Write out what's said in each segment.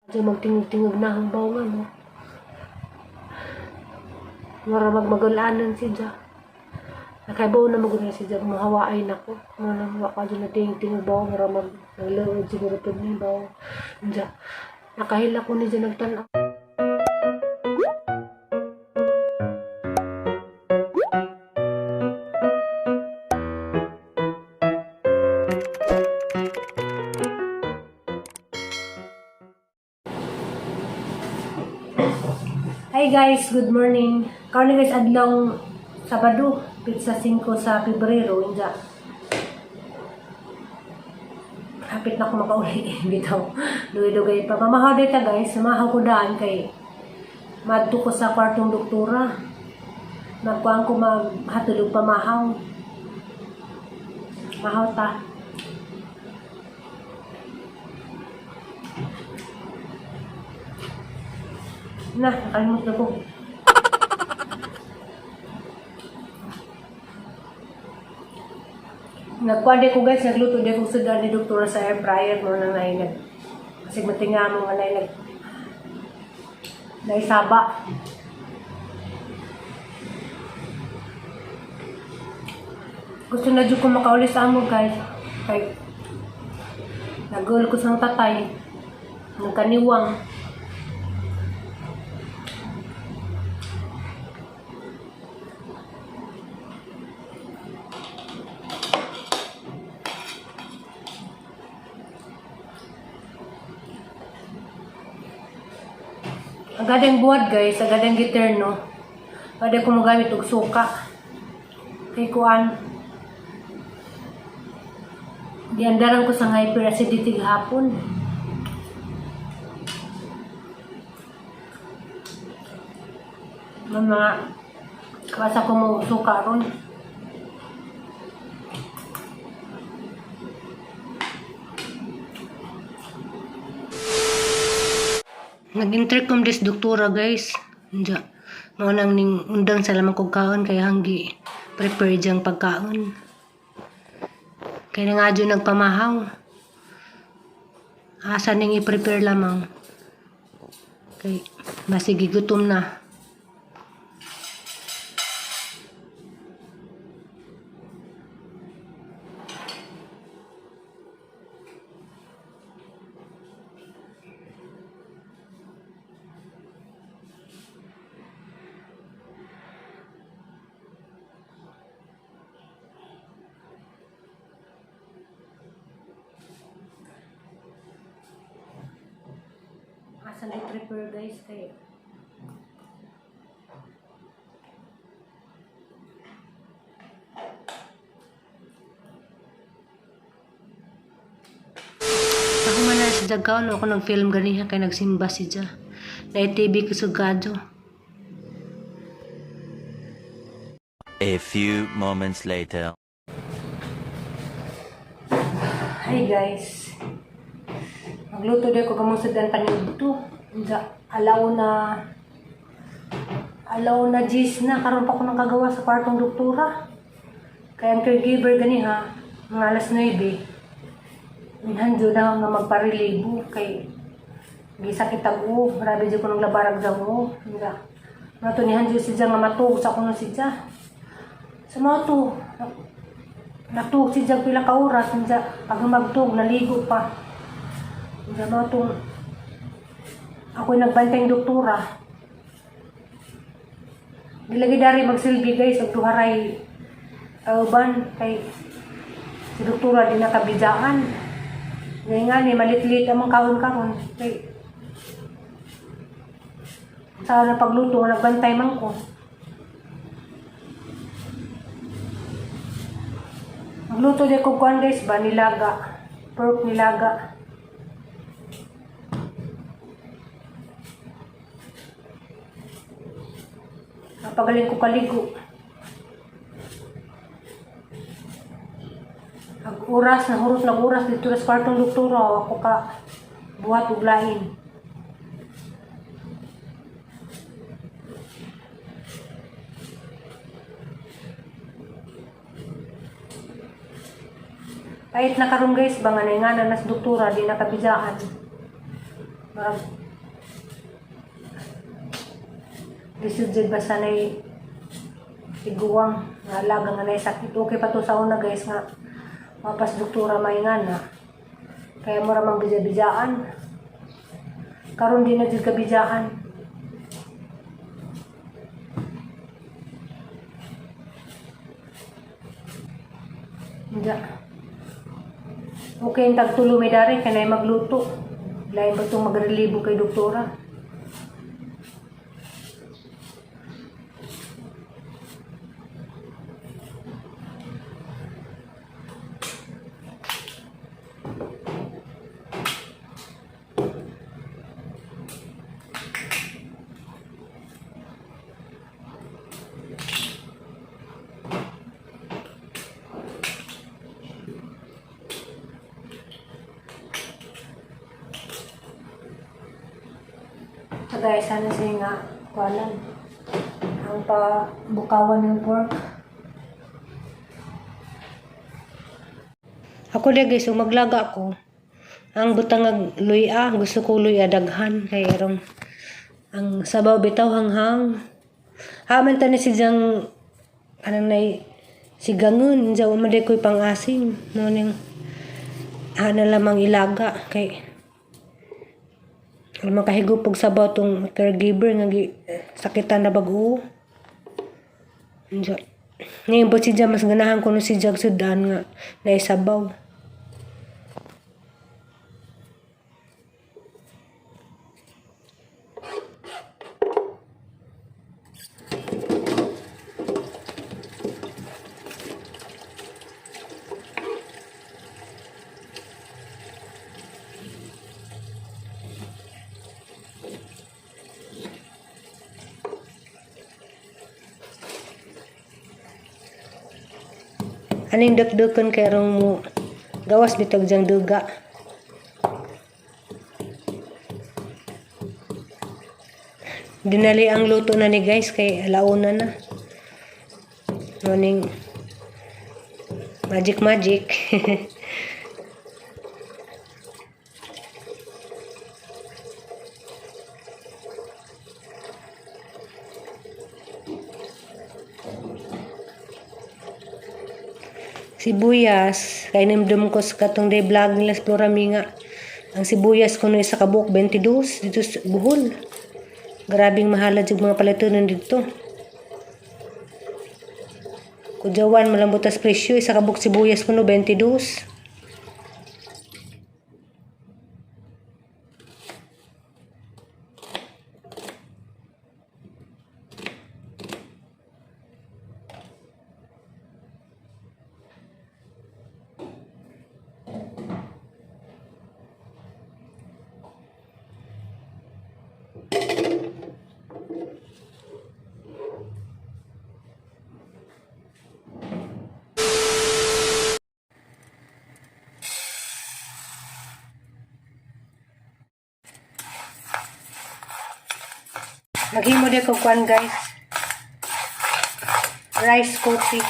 Diyan magtingog-tingog na ang bawa, no? Maramag magulanan si Diyan. Nakaibaw na magunan si Diyan. Mahawaay na ko. Wala ka dyan na tingog bawa. Maramag naglaod siguro po niya bawa. Diyan. Nakahila ko ni Diyan nagtanaw. Hi guys, good morning. Karon guys adlaw Sabado, pizza 5 sa Pebrero, inja. Hapit na ako makauli bitaw. Dugay-dugay pa. Mamahaw dito guys, samahaw ko daan kay madto ko sa kwartong doktora. Magkuhan ko maghatulog pamahaw. Mahaw ta. Na, nakalimut na ko. Nagkwade ko guys, nagluto din kong sudan ni doktora sa air fryer mo na nainag. Kasi matinga mo nga nainag. Naisaba. Gusto na dyan ko makauli sa amo guys. Kay nagul ko sa tatay. Ng kaniwang. Agadang buhat guys, agadang giterno. Pwede ko magamit og suka. Kay kuan. Diandaran ko sa hyperacidity hapon. Mga basa ko mo suka ron. Nag-intercom dis doktora guys. Diya. Mao nang ning undang sa lamang kog kaon kay hanggi prepare jang pagkaon. Kay nga adyo nagpamahaw. Asa ning i-prepare lamang. Kay basig gutom na. Asan i-prepare guys kay ako man na si Jagaw no ako nag-film ganiha kay nagsimba si Ja. Na TV ko sugado. A few moments later. Hi guys. Magluto din ko kamong sudan panigto. Alaw na gis na karon pa ko nang kagawa sa kwartong doktora. Kaya ang caregiver ganiha mga alas 9. Minhanjo na nga magparelibo kay gisakit ako. Grabe jud ko nang labarag sa mo. Mato ni hanjo si nga matug sa kuno si Ja. Sa mo to. Natug si Ja pila ka oras niya pag magtug naligo pa. Diyan mo itong ako nagbantay ng doktora. Dilagi dari magsilbi guys ang duharay uban kay si doktora di nakabidaan. Ngayon nga ni malit-lit ang kaon-kaon kay sa na pagluto nagbantay man ko. Magluto din ko kuan guys ba nilaga. Pork nilaga. Pagaling ko kaligo. Ang oras, nahurot ng oras dito sa kwartong doktora, ako ka buhat ug lain. Kahit na karon guys, banganay nga na nas doktora, di nakabidaan. Marag lisod jud ba sanay tiguwang nga alaga nga nay sakit. Okay pa to sa una guys nga mapas doktora maingan na. Kaya mo ramang bija-bijaan. Karon di na jud ka bijaan. Hindi. Okay, yung tagtulo may dari, kanay magluto. Lain ba itong magrelibo kay doktora? So guys, sana siya nga kuanan ang pabukawan ng pork. Ako dia guys, maglaga ko. Ang butang luya, gusto ko luya daghan kay arong ang sabaw bitaw hanghang. Haman ta ni si jang anang nay sigangun, jaw maday ko'y pang-asim. No ning ana lamang ilaga kay makahigupog sabaw tong caregiver nga sakitan na bago. Ngayon po si Jam mas ganahan ko no si Jag sudan nga naisabaw. Aning dagdagan kay rong mo gawas bitag jang duga. Dinali ang luto na ni guys kay alauna na. Morning magic. Sibuyas, kay nimdum ko sa katong day vlog nila sa Florami nga. Ang sibuyas ko no isa ka buok 22 dito sa Bohol. Grabing mahala jud mga palatunon dito. Kujawan malambutas presyo isa ka buok sibuyas ko no 22. Naghimo din ko kwan guys. Rice coffee.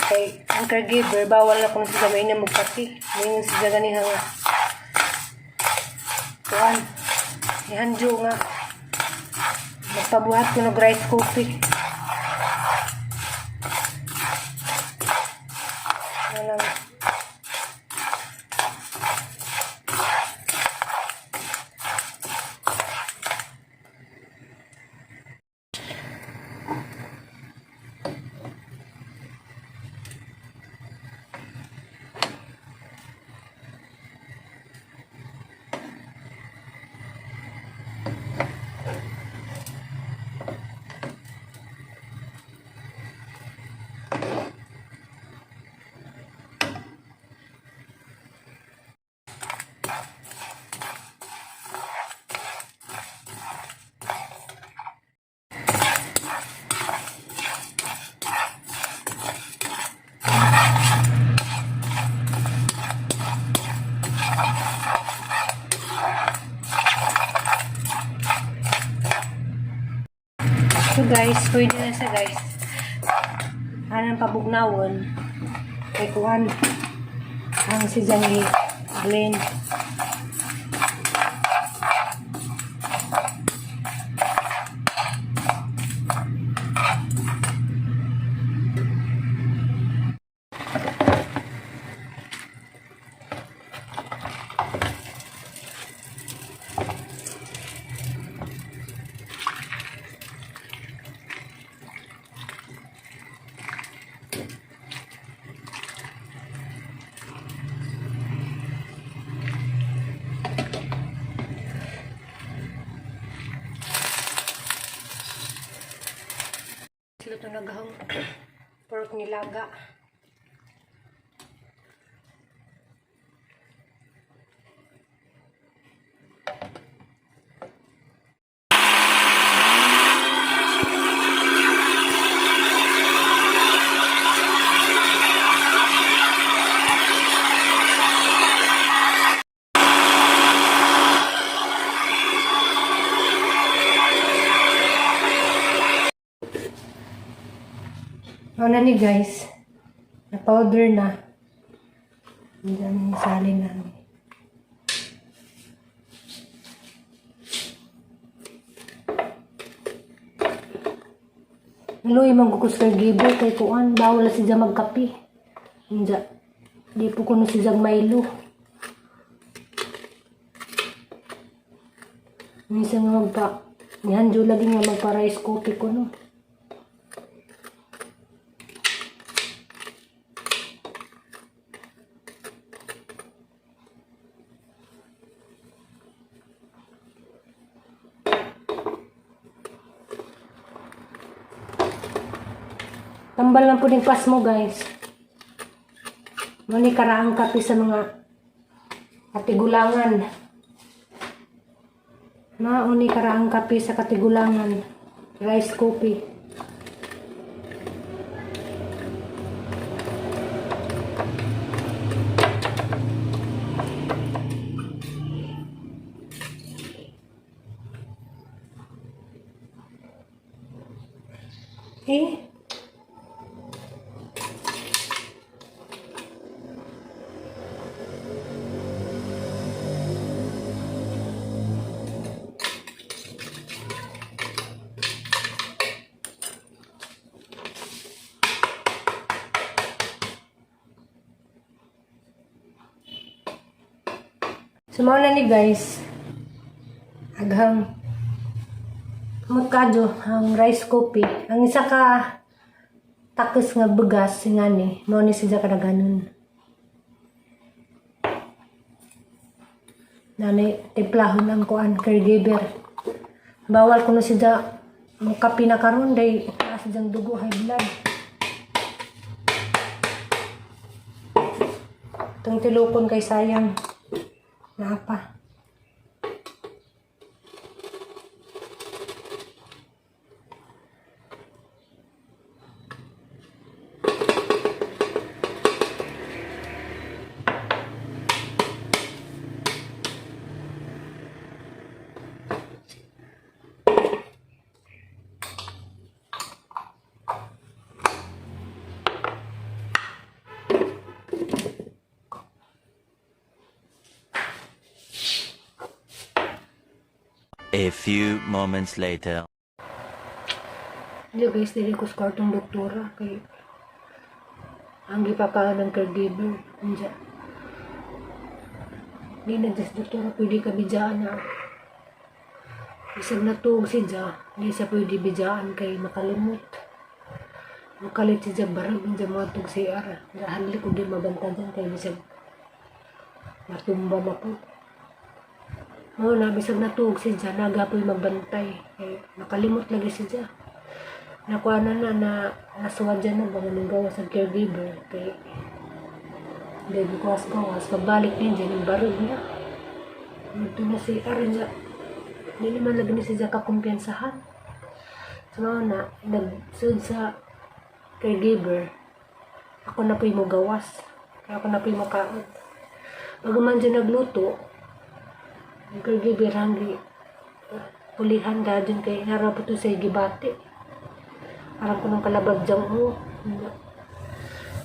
Kay ang caregiver, bawal na kung siya may na magpati. Ngayon siya ganihang kuan. Ihanjo nga. Magpabuhat ko ng rice coffee. Walang so guys, pwede na siya guys. Anong pabugnawon kay kuhan ang si Jangi blend. luto na gahong pork nilaga. Ano ni guys, na powder na. Diyan yung salin namin. Luloy magkukus kay Gibo kay kuan, bawal na siya magkapi. Hindi. Di po kuno siya Milo. Minsan nga magpa, nihanjo lagi nga magpa-rice coffee ko no. Tambal lang po din pas mo guys. Mani karaang kape sa mga katigulangan. Mauni karaang kape sa katigulangan. Rice coffee. Eh? Sumaw na ni guys. Aghang mukadyo ang rice coffee. Ang isa ka takos nga bugas nga ni mao ni siya kada ganun. Nani templahon ang kuan caregiver. Bawal kuno siya mo kape na karon day siya dugo high blood. Tung tilukon kay sayang. Apa? A few moments later. Hindi guys, dili ko sa kwartong doktora kay ang gipakaan ng caregiver. Hindi. Di na just doktora pwede ka bidyaan na. Isag natuog siya, di siya pwede bidyaan kay makalimot. Makalit siya barag, hindi mga tug CR. Dahil ko di mabanta dyan kay bisag matumba na po. Oo na, bisag natuog siya, nagapoy magbantay. Kay nakalimot lagi siya. Nakuha na nasuwad dyan na mga nanggawa sa caregiver. Kay hindi bukas-gawas. Pagbalik niya dyan, yung barog niya. Ito na si Arin niya. Hindi naman lagi na siya kakumpiyansahan. So na, nagsunod sa caregiver. Ako na po yung gawas. Kaya ako na po yung makaon. Pagaman dyan nagluto, ang caregiver hanggi pulihan da dyan kay harap ito sa gibati. Parang ko ng kalabag dyan mo.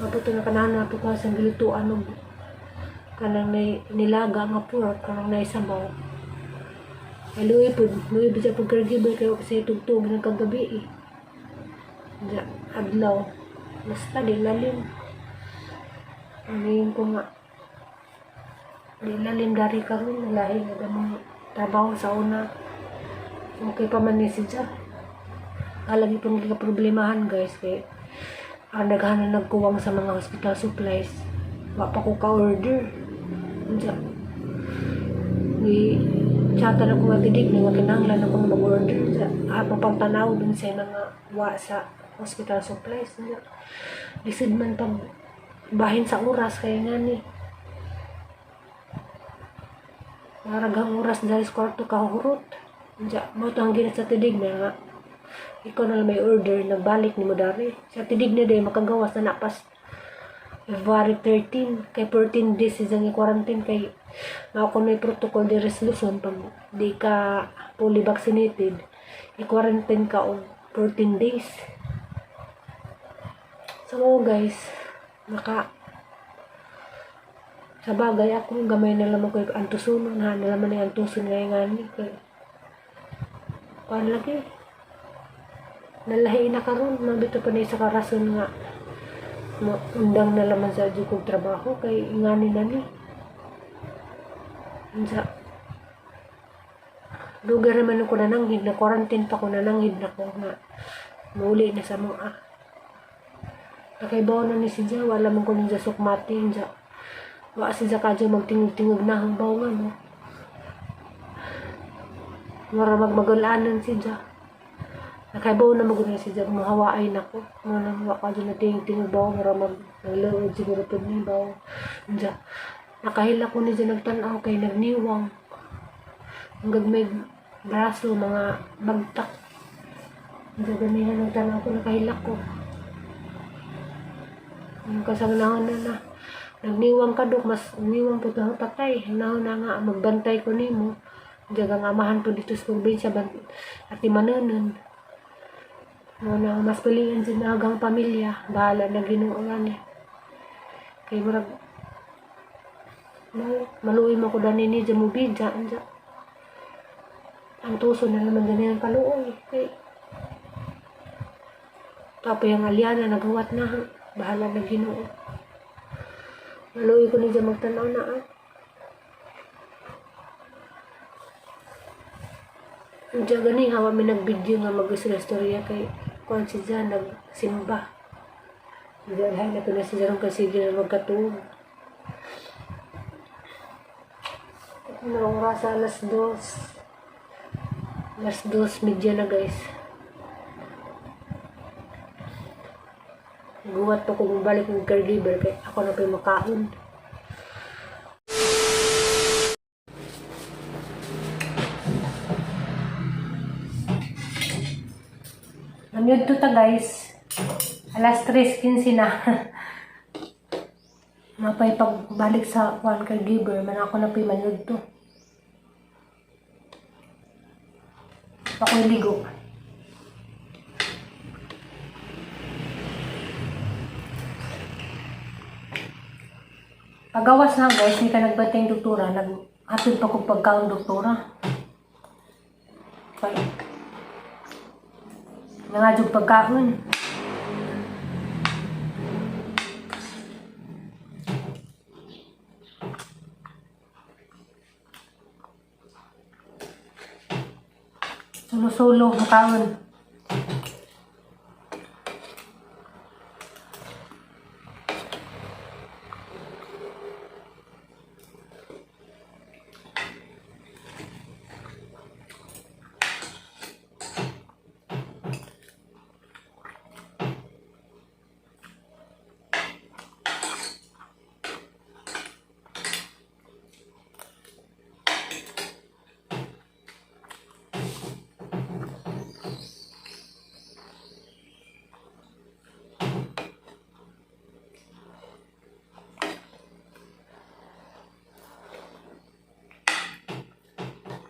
Maputo na kanana po ka sa gilutuan ng kanang nilaga nga pork, kanang naisabaw. Ay luwi po siya pag caregiver kayo kasi tugtog ng kagabi eh. Diyan, adlaw. Basta di lalim. Ano ko nga. Di lalim dari karon lahi na mga trabaho sa una. Okay pa man ni siya. Alagi po naging problemahan guys kay naghahanap nagkuwang sa mga hospital supplies. Wa pa ko ka-order. Diyan. Chata na ko magidig na kinahanglan ako mag-order. Apo pang tanaw dun sa nga wa sa hospital supplies na. Lisod man pag bahin sa oras kaya nga ni. Maragang oras dahil sa kwarto kahurot. Diya, mo ito ang ginat sa tidig na nga. Ikaw na may order, nagbalik ni mo dari. Sa tidig na day, makagawas na napas February 13. Kay 14 days isang i-quarantine kay ako na protocol de resolution pag di ka fully vaccinated. I-quarantine ka o 14 days. So guys, sa bagay ako gamay na lamang ko antusunon ha, nalaman na antusun ngayon nga ni kay lagi nalahi na karon mabito pa na isa ka rason nga undang na laman sa kong trabaho kay ingani na ni sa lugar naman ako nananghid na quarantine pa ko nananghid na ko nga mauli na sa mga nakaibaw na ni siya wala man ko ninja sukmati niya wa siya kadyo magtingog-tingog na ang baw nga no mara magmagulanan siya nakaibaw na magunan siya mahawaay na ko nga wa kadyo na tingog baw mara magluod siguro pud ni baw niya nakahila ko ni siya nagtanaw kay nagniwang hanggang may braso mga bagtak niya ganihan nagtanaw ko nakahila ko yung kasangnahon na nagniwang ka dok mas niwang po ito patay nahon na nga magbantay ko ni mo jagang amahan po dito sa probinsya at imananan na mas pilihan din na hagang pamilya bahala na ginuulan eh kay marag maluoy mo ko dani ni dyan mo bidya ang tuso na naman ganyan kaluoy kay tapos yung aliana nagawat na bahala na ginoo maluoy ko ni dyan magtanaw na Diyan gani hawa may nag-video nga mag-istorya kay kuan si Jan nagsimba. Diyan hay na na si Jan kasi na magkatuog. Ano oras alas 2. Alas 2 media na guys. Guwat pa kung balik ng caregiver kay ako na pa yung makaon. Nanyod to ta guys. Alas 3:15 na. Mapay pagbalik sa one caregiver, man ako na manyod to. Ako'y ligo. Pagawas na guys, hindi ka nagbantay yung doktora, naghatid pa kong pagkaon doktora. Okay. Nangadyo pagkaon. Solo-solo makaon.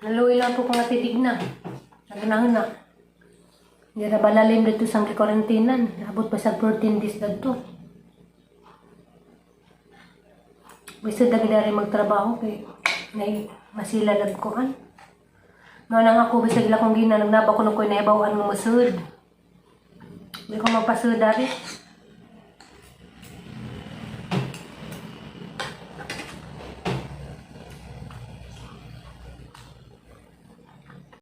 Naluwi lang po kung natitig na. Naganahan na. Hindi na balalim dito sa quarantinan. Abot pa sa 14 days na ito. Bisa dagi na rin magtrabaho kay masila nagkuhan. Noon ako bisa gila kong gina. Nagnaba ko na ko na ibawaan mo masud. Hindi ko magpasud dari.